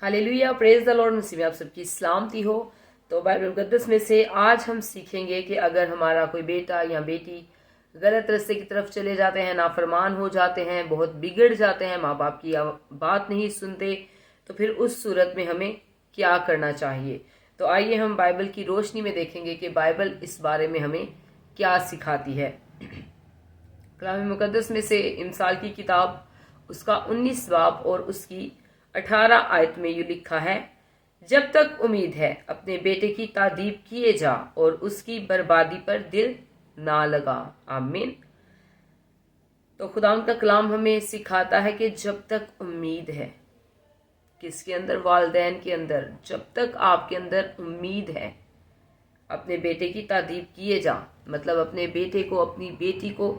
Hallelujah, praise the Lord. नसीब में आप सबकी सलामती हो। तो बाइबल मुकद्दस में से आज हम सीखेंगे कि अगर हमारा कोई बेटा या बेटी गलत रास्ते की तरफ चले जाते हैं, नाफरमान हो जाते हैं, बहुत बिगड़ जाते हैं, माँ बाप की बात नहीं सुनते, तो फिर उस सूरत में हमें क्या करना चाहिए। तो आइए हम बाइबल की रोशनी में देखेंगे कि बाइबल इस बारे में हमें क्या सिखाती है। कलाम मुकद्दस में से इमसाल की किताब उसका 19 बाब और उसकी 18 आयत में यूं लिखा है, जब तक उम्मीद है अपने बेटे की तादीब किए जा और उसकी बर्बादी पर दिल ना लगा। आमीन। तो खुदा का कलाम हमें सिखाता है कि जब तक उम्मीद है, किसके अंदर? वालिदैन के अंदर। जब तक आपके अंदर उम्मीद है, अपने बेटे की तादीब किए जा, मतलब अपने बेटे को, अपनी बेटी को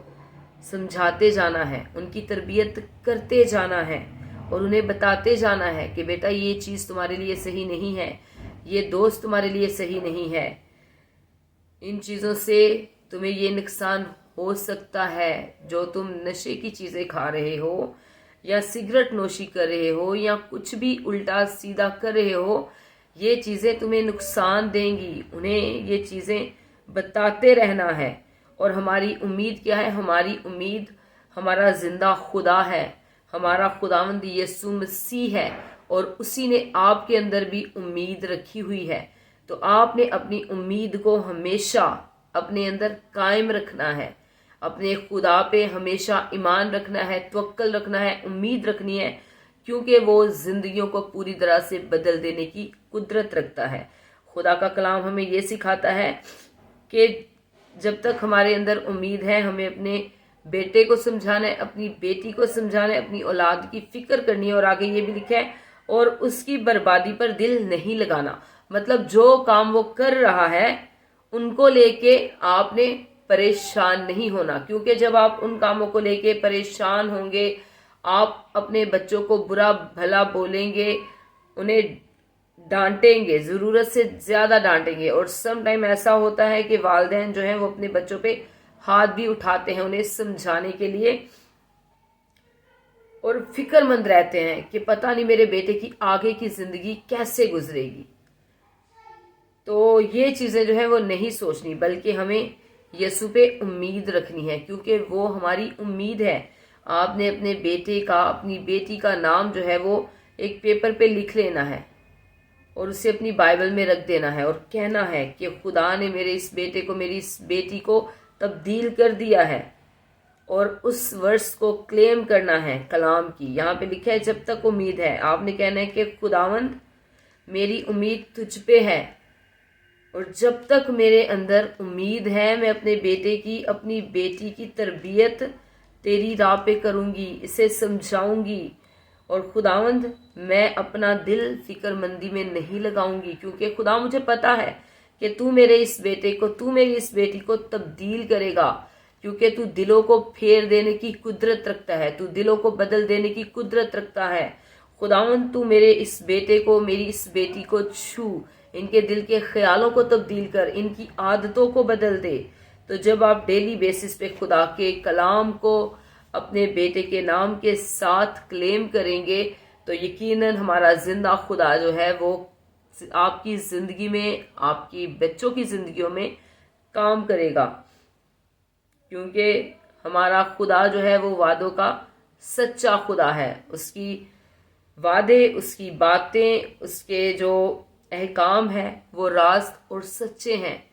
समझाते जाना है, उनकी तरबियत करते जाना है और उन्हें बताते जाना है कि बेटा ये चीज़ तुम्हारे लिए सही नहीं है, ये दोस्त तुम्हारे लिए सही नहीं है, इन चीज़ों से तुम्हें ये नुकसान हो सकता है। जो तुम नशे की चीज़ें खा रहे हो या सिगरेट नोशी कर रहे हो या कुछ भी उल्टा सीधा कर रहे हो, ये चीज़ें तुम्हें नुकसान देंगी। उन्हें ये चीज़ें बताते रहना है। और हमारी उम्मीद क्या है? हमारी उम्मीद हमारा जिंदा खुदा है, हमारा खुदावंद यीशु मसीह है, और उसी ने आपके अंदर भी उम्मीद रखी हुई है। तो आपने अपनी उम्मीद को हमेशा अपने अंदर कायम रखना है, अपने खुदा पे हमेशा ईमान रखना है, तवक्कल रखना है, उम्मीद रखनी है, क्योंकि वो जिंदगियों को पूरी तरह से बदल देने की कुदरत रखता है। खुदा का कलाम हमें ये सिखाता है कि जब तक हमारे अंदर उम्मीद है, हमें अपने बेटे को समझाना है, अपनी बेटी को समझाना है, अपनी औलाद की फिक्र करनी है। और आगे ये भी लिखा है, और उसकी बर्बादी पर दिल नहीं लगाना। मतलब जो काम वो कर रहा है उनको लेके आपने परेशान नहीं होना, क्योंकि जब आप उन कामों को लेके परेशान होंगे, आप अपने बच्चों को बुरा भला बोलेंगे, उन्हें डांटेंगे, जरूरत से ज्यादा डांटेंगे। और सम टाइम ऐसा होता है कि वालिदैन जो है वो अपने बच्चों पे हाथ भी उठाते हैं उन्हें समझाने के लिए, और फिक्रमंद रहते हैं कि पता नहीं मेरे बेटे की आगे की जिंदगी कैसे गुजरेगी। तो ये चीजें जो है वो नहीं सोचनी, बल्कि हमें यीशु पे उम्मीद रखनी है, क्योंकि वो हमारी उम्मीद है। आपने अपने बेटे का, अपनी बेटी का नाम जो है वो एक पेपर पे लिख लेना है और उसे अपनी बाइबल में रख देना है और कहना है कि खुदा ने मेरे इस बेटे को, मेरी इस बेटी को तब्दील कर दिया है, और उस वर्ष को क्लेम करना है कलाम की। यहाँ पे लिखा है, जब तक उम्मीद है, आपने कहना है कि खुदावंद मेरी उम्मीद तुझ पे है, और जब तक मेरे अंदर उम्मीद है, मैं अपने बेटे की, अपनी बेटी की तरबियत तेरी राह पे करूंगी, इसे समझाऊंगी। और खुदावंद मैं अपना दिल फिक्रमंदी में नहीं लगाऊंगी, क्योंकि खुदा मुझे पता है कि तू मेरे इस बेटे को, तू मेरी इस बेटी को तब्दील करेगा, क्योंकि तू दिलों को फेर देने की कुदरत रखता है, तू दिलों को बदल देने की कुदरत रखता है। खुदावंद तू मेरे इस बेटे को, मेरी इस बेटी को छू, इनके दिल के ख्यालों को तब्दील कर, इनकी आदतों को बदल दे। तो जब आप डेली बेसिस पे खुदा के कलाम को अपने बेटे के नाम के साथ क्लेम करेंगे, तो यकीनन हमारा जिंदा खुदा जो है वो आपकी जिंदगी में, आपकी बच्चों की जिंदगियों में काम करेगा, क्योंकि हमारा खुदा जो है वो वादों का सच्चा खुदा है। उसकी वादे, उसकी बातें, उसके जो अहकाम है वो रास्त और सच्चे हैं।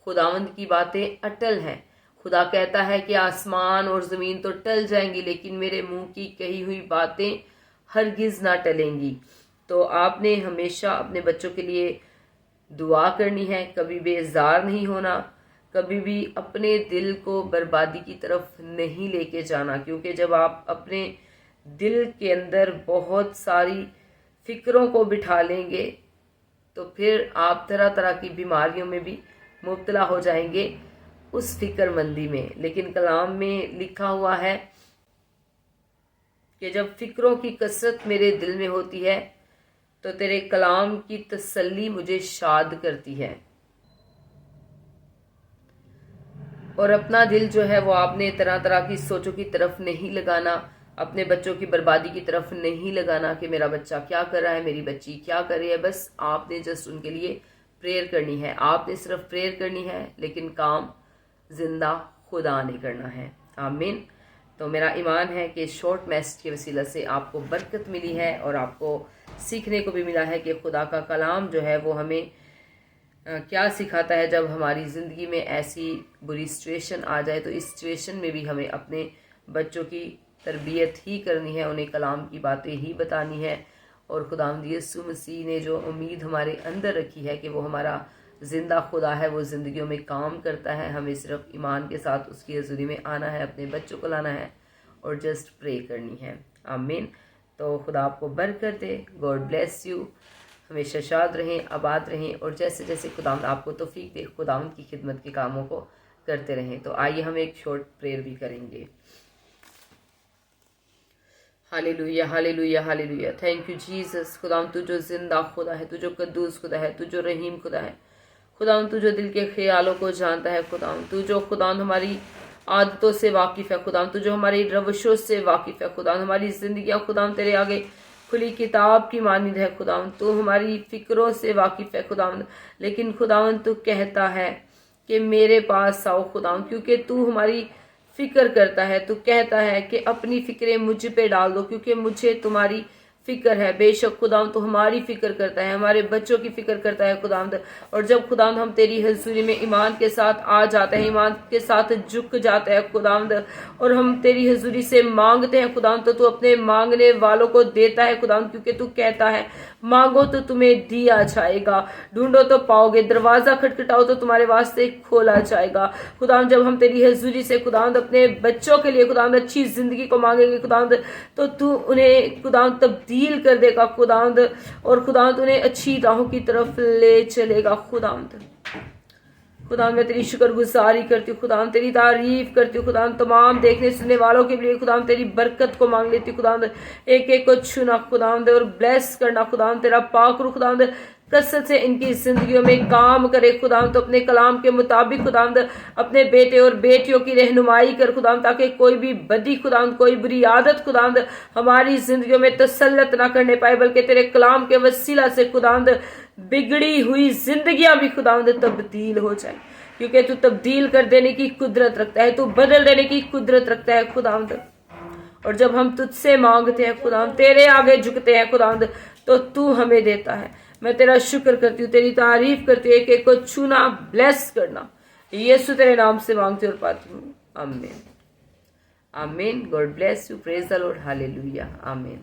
खुदावंद की बातें अटल हैं। खुदा कहता है कि आसमान और जमीन तो टल जाएंगी, लेकिन मेरे मुंह की कही हुई बातें हरगिज ना टलेंगी। तो आपने हमेशा अपने बच्चों के लिए दुआ करनी है, कभी बेजार नहीं होना, कभी भी अपने दिल को बर्बादी की तरफ नहीं लेके जाना, क्योंकि जब आप अपने दिल के अंदर बहुत सारी फिक्रों को बिठा लेंगे तो फिर आप तरह तरह की बीमारियों में भी मुब्तला हो जाएंगे उस फिक्रमंदी में। लेकिन कलाम में लिखा हुआ है कि जब फिक्रों की कसरत मेरे दिल में होती है तो तेरे कलाम की तसल्ली मुझे शाद करती है। और अपना दिल जो है वो आपने तरह तरह की सोचों की तरफ नहीं लगाना, اپنے بچوں کی بربادی کی طرف نہیں لگانا کہ میرا بچہ کیا کر رہا ہے، میری بچی کیا کر رہی ہے. بس آپ نے جسٹ ان کے لیے پریئر کرنی ہے. آپ نے صرف پریئر کرنی ہے، لیکن کام زندہ خدا نے کرنا ہے. آمین. تو میرا ایمان ہے کہ شارٹ میسج کے وسیلہ سے آپ کو برکت ملی ہے، اور آپ کو سیکھنے کو بھی ملا ہے کہ خدا کا کلام جو ہے وہ ہمیں کیا سکھاتا ہے. جب ہماری زندگی میں ایسی بری سچویشن آ جائے تو اس سچویشن میں بھی ہمیں اپنے بچوں کی تربیت ہی کرنی ہے، انہیں کلام کی باتیں ہی بتانی ہے. اور خداوند یسوع مسیح نے جو امید ہمارے اندر رکھی ہے کہ وہ ہمارا زندہ خدا ہے، وہ زندگیوں میں کام کرتا ہے. ہمیں صرف ایمان کے ساتھ اس کی حضوری میں آنا ہے، اپنے بچوں کو لانا ہے اور جسٹ پرے کرنی ہے. آمین. تو خدا آپ کو برکت دے. God bless you. ہمیشہ شاد رہیں، آباد رہیں، اور جیسے جیسے خداوند آپ کو توفیق دے خداوند کی خدمت کے کاموں کو کرتے رہیں. تو آئیے ہم ایک شارٹ پریئر بھی کریں گے. Hallelujah, hallelujah, hallelujah. Thank you Jesus. خداوند تو جو زندہ خدا ہے، تو جو قدوس خدا ہے، تو جو رحیم خدا ہے. خداوند تو جو دل کے خیالوں کو جانتا ہے. خداوند تو جو خداوند ہماری عادتوں سے واقف ہے. خداوند تو جو ہماری روشوں سے واقف ہے. خداوند ہماری زندگیاں خداوند تیرے آگے کھلی کتاب کی مانند ہے. خداوند تو ہماری فکروں سے واقف ہے. خداوند لیکن خداوند تو کہتا ہے کہ میرے پاس آؤ خداوند، کیونکہ تو ہماری فکر کرتا ہے. تو کہتا ہے کہ اپنی فکریں مجھ پہ ڈال دو، کیونکہ مجھے تمہاری فکر ہے. بے شک خداوند تو ہماری فکر کرتا ہے، ہمارے بچوں کی فکر کرتا ہے خداوند. اور جب خداوند ہم تیری حضوری میں ایمان کے ساتھ آ جاتے ہیں، ایمان کے ساتھ جھک جاتے ہیں خداوند، اور ہم تیری حضوری سے مانگتے ہیں خداوند، تو اپنے مانگنے والوں کو دیتا ہے خداوند. کیونکہ تو کہتا ہے مانگو تو تمہیں دیا جائے گا، ڈھونڈو تو پاؤ گے، دروازہ کھٹکھٹاؤ تو تمہارے واسطے کھولا جائے گا. خداوند جب ہم تیری حضوری سے خداوند اپنے بچوں کے لیے خداوند اچھی زندگی کو مانگیں گے خداوند، تو انہیں خداوند تبدیل کر دے گا خداوند، اور خداوند انہیں اچھی راہوں کی طرف لے چلے گا خداوند. خداوند میں تیری شکر گزاری کرتی ہوں خداوند، تیری تعریف کرتی ہوں خداوند. تمام دیکھنے سننے والوں کے لیے خداوند تیری برکت کو مانگ لیتی ہوں خداوند. ایک ایک کو چھونا خداوند اور بلیس کرنا خداوند. تیرا پاک روح خداوند کثرت سے ان کی زندگیوں میں کام کرے خداوند. تو اپنے کلام کے مطابق خداوند اپنے بیٹے اور بیٹیوں کی رہنمائی کر خداوند، تاکہ کوئی بھی بدی خداوند، کوئی بری عادت خداوند ہماری زندگیوں میں تسلط نہ کرنے پائے، بلکہ تیرے کلام کے وسیلہ سے خداوند بگڑی ہوئی زندگیاں بھی خداوند تبدیل ہو جائیں. کیونکہ تو تبدیل کر دینے کی قدرت رکھتا ہے، تو بدل دینے کی قدرت رکھتا ہے خداوند. اور جب ہم تجھ سے مانگتے ہیں خداوند، تیرے آگے جھکتے ہیں خداوند، تو ہمیں دیتا ہے. میں تیرا شکر کرتی ہوں، تیری تعریف کرتی ہوں. ایک ایک کو چھونا، بلیس کرنا، یسوع تیرے نام سے مانگتی اور پاتی ہوں. آمین. آمین. God bless you. Praise the Lord. Hallelujah. آمین.